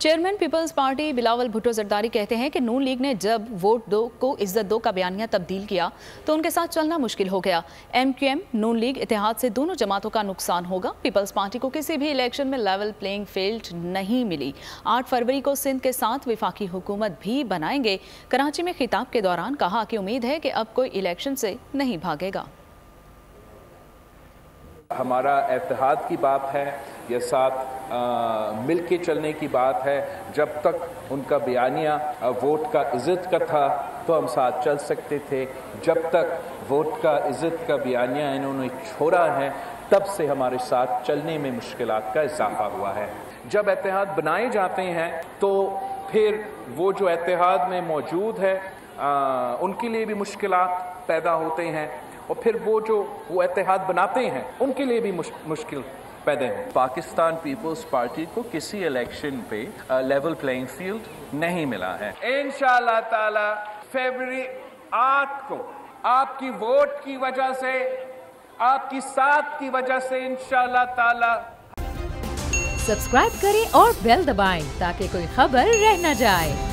Chairman Peoples Party Bilawal Bhutto Zardari कहते हैं कि नून लीग ने जब वोट दो को इज्जत दो का बयानिया तब्दील किया तो उनके साथ चलना मुश्किल हो गया। MQM नून लीग इत्तेहाद से दोनों जमातों का नुकसान होगा। पीपल्स पार्टी को किसी भी इलेक्शन में लेवल प्लेइंग फील्ड नहीं मिली। 8 फरवरी को सिंध के साथ विफाकी हुकूमत भी बनाएंगे। कराची में खिताब के दौरान कहा कि उम्मीद है कि अब कोई इलेक्शन से नहीं भागेगा। हमारा इत्तेहाद की बात है, ये साथ मिल के चलने की बात है। जब तक उनका बयानिया वोट का इज़्ज़त का था तो हम साथ चल सकते थे। जब तक वोट का इज़्ज़त का बयानिया इन्होंने छोड़ा है तब से हमारे साथ चलने में मुश्किलात का इजाफा हुआ है। जब इत्तेहाद बनाए जाते हैं तो फिर वो जो इत्तेहाद में मौजूद है उनके लिए भी मुश्किलात पैदा होते हैं और फिर वो इत्तेहाद बनाते हैं उनके लिए भी मुश्किल पैदा है। पाकिस्तान पीपल्स पार्टी को किसी इलेक्शन पे लेवल प्लेइंग फील्ड नहीं मिला है। इंशाअल्लाह ताला फरवरी 8 को आपकी वोट की वजह से, आपकी साथ की वजह से इंशाअल्लाह ताला। सब्सक्राइब करें और बेल दबाएं ताकि कोई खबर रह न जाए।